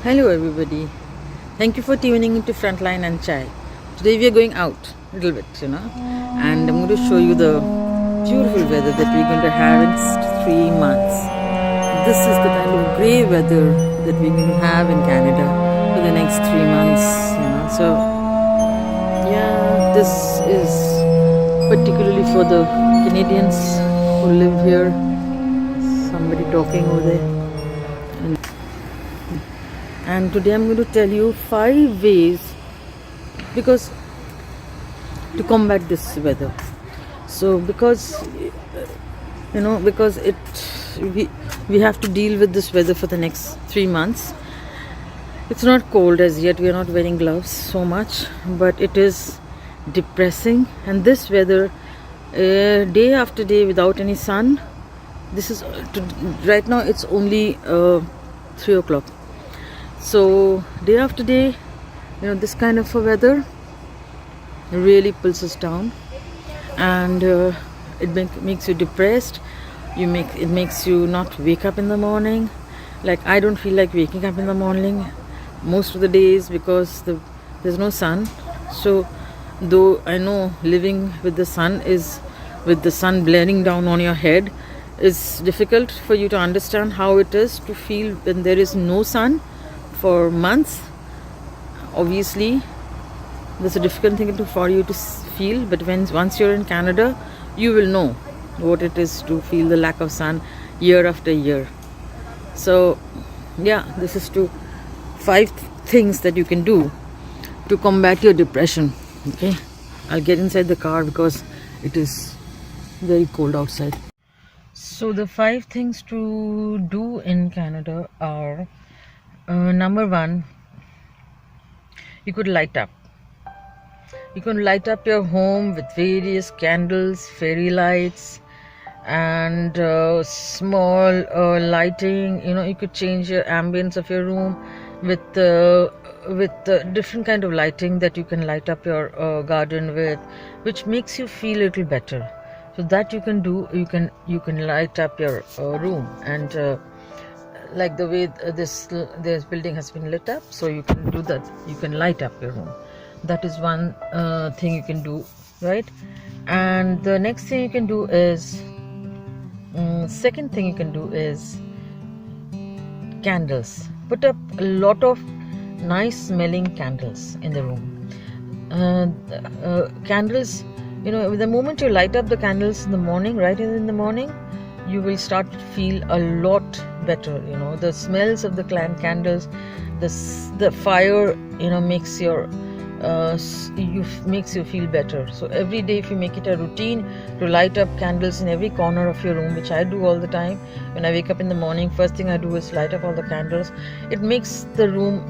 Hello everybody. Thank you for tuning into Frontline and Chai. Today we are going out a little bit, and I'm going to show you the beautiful weather that we're going to have in 3 months. This is the kind of grey weather that we're going to have in Canada for the next 3 months, So yeah, this is particularly for the Canadians who live here. Somebody talking over there. And today I'm going to tell you 5 ways because to combat this weather. So because we have to deal with this weather for the next 3 months. It's not cold as yet, we are not wearing gloves so much, but it is depressing. And this weather, day after day without any sun, this is right now it's only 3 o'clock. So day after day, this kind of a weather really pulls us down, and it makes you depressed. It makes you not wake up in the morning. Like, I don't feel like waking up in the morning most of the days because there's no sun. So though I know living with the sun blaring down on your head is difficult for you to understand how it is to feel when there is no sun for months. Obviously that's a difficult thing for you to feel, but once you're in Canada, you will know what it is to feel the lack of sun year after year. So yeah, this is 5 things that you can do to combat your depression. Okay, I'll get inside the car because it is very cold outside. So the 5 things to do in Canada are, number 1, you could light up. You can light up your home with various candles, fairy lights, and small lighting. You could change your ambience of your room with different kind of lighting that you can light up your garden with, which makes you feel a little better. So that you can do. You can light up your room, and like the way this building has been lit up, so you can do that. You can light up your room. That is one thing you can do, right? And the next thing you can do is, second thing you can do is candles. Put up a lot of nice smelling candles in the room. Candles, the moment you light up the candles in the morning, right in the morning, you will start to feel a lot better. The smells of the candles, the fire, makes you feel better. So every day, if you make it a routine to light up candles in every corner of your room, which I do all the time, when I wake up in the morning, first thing I do is light up all the candles. It makes the room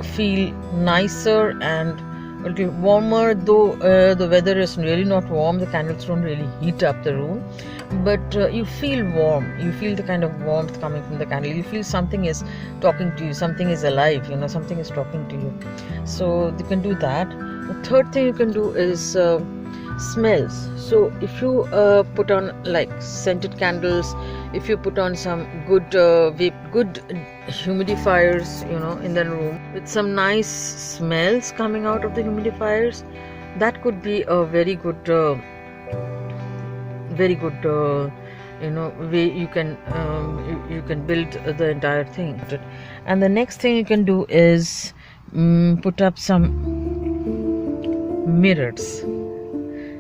feel nicer and a little warmer. Though the weather is really not warm, the candles don't really heat up the room, but you feel warm. You feel the kind of warmth coming from the candle. You feel something is talking to you, something is alive, something is talking to you. So you can do that. The third thing you can do is smells. So if you put on like scented candles, if you put on some good humidifiers, in the room with some nice smells coming out of the humidifiers, that could be a very good way you can build the entire thing. And the next thing you can do is put up some mirrors.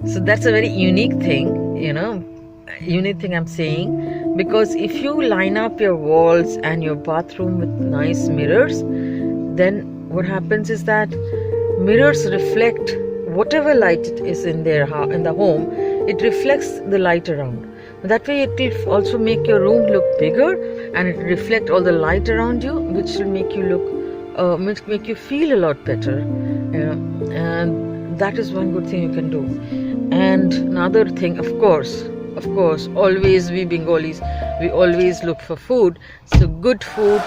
So that's a very unique thing, I'm saying, because if you line up your walls and your bathroom with nice mirrors, then what happens is that mirrors reflect whatever light it is in the home. It reflects the light around. That way it will also make your room look bigger, and it reflect all the light around you, which will make you make you feel a lot better. And that is one good thing you can do. And another thing, of course, always we Bengalis, we always look for food. So good food,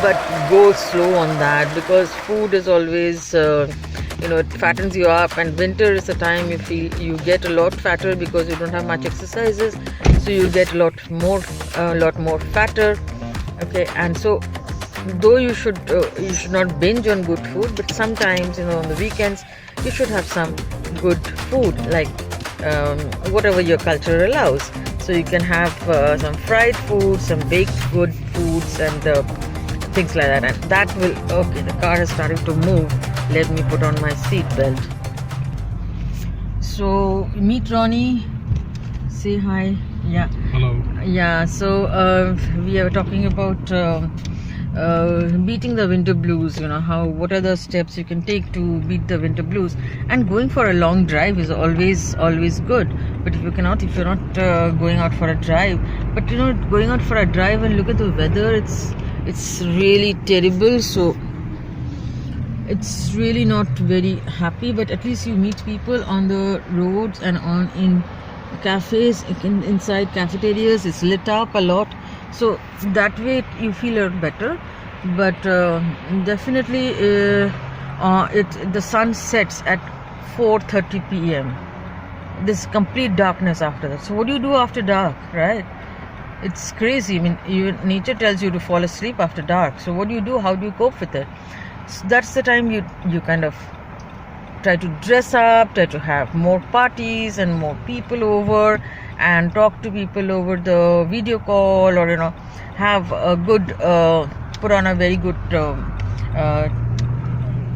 but go slow on that, because food is always it fattens you up, and winter is the time you get a lot fatter because you don't have much exercises, so you get a lot more fatter. Okay, and so though you should not binge on good food, but sometimes, on the weekends you should have some good food, like whatever your culture allows. So you can have some fried food, some baked good foods, and things like that. And that will, okay, the car has started to move. Let me put on my seat belt. So meet Ronnie. Say hi. Yeah. Hello. Yeah. So we are talking about beating the winter blues. What are the steps you can take to beat the winter blues? And going for a long drive is always good. But if you're not going out for a drive, but going out for a drive and look at the weather, it's really terrible. So it's really not very happy. But at least you meet people on the roads and in cafes, inside cafeterias. It's lit up a lot, so that way you feel a lot better. But definitely the sun sets at 4:30 p.m. There's complete darkness after that. So what do you do after dark, right? It's crazy. I mean, nature tells you to fall asleep after dark. So what do you do? How do you cope with it? So that's the time you kind of try to dress up, try to have more parties and more people over, and talk to people over the video call, or have a good put on a very good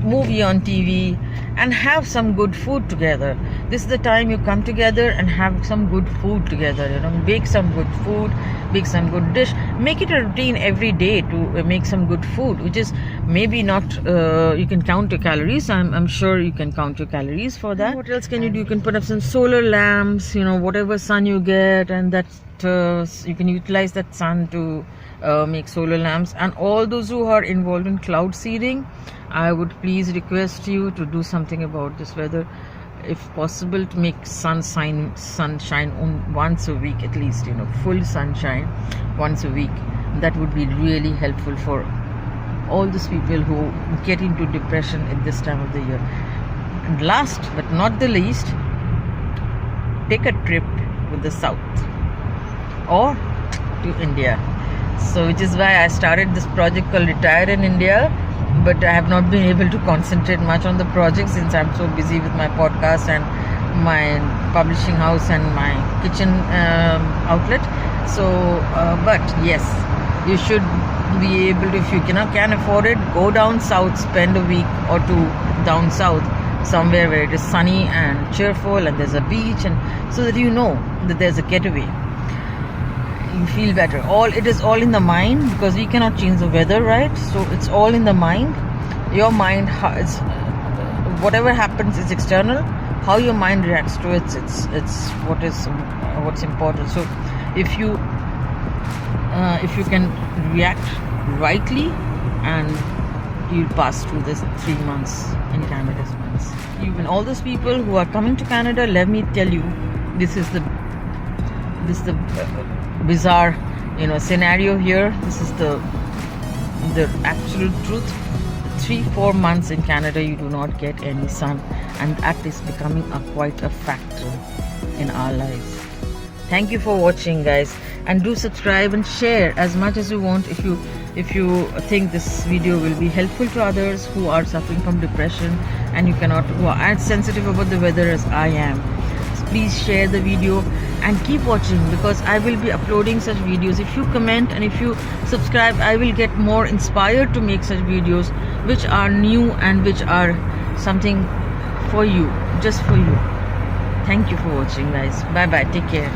movie on TV, and have some good food together. This is the time you come together and have some good food together. Bake some good food, bake some good dish. Make it a routine every day to make some good food, which is maybe not. You can count your calories. I'm sure you can count your calories for that. What else can you do? You can put up some solar lamps. Whatever sun you get, and that you can utilize that sun to make solar lamps. And all those who are involved in cloud seeding, I would please request you to do something about this weather. If possible, to make sunshine on once a week at least, full sunshine once a week. That would be really helpful for all those people who get into depression at this time of the year. And last but not the least, take a trip to the south or to India. So which is why I started this project called Retire in India. But I have not been able to concentrate much on the project since I'm so busy with my podcast and my publishing house and my kitchen outlet. So, but yes, you should be able to, if you can afford it, go down south, spend a week or two down south, somewhere where it is sunny and cheerful and there's a beach, and so that that there's a getaway. You feel better. It is all in the mind, because we cannot change the weather, right? So it's all in the mind. Your mind, whatever happens is external. How your mind reacts to it, it's what's important. So if you can react rightly, and you'll pass through this 3 months in Canada's months. Even all those people who are coming to Canada, let me tell you, this is the bizarre scenario here. This is the absolute truth. 3-4 months in Canada you do not get any sun, and that is becoming quite a factor in our lives. Thank you for watching, guys, and do subscribe and share as much as you want if you think this video will be helpful to others who are suffering from depression and who are as sensitive about the weather as I am. Please share the video and keep watching, because I will be uploading such videos. If you comment and if you subscribe, I will get more inspired to make such videos which are new and which are something for you, just for you. Thank you for watching, guys. Bye bye, take care.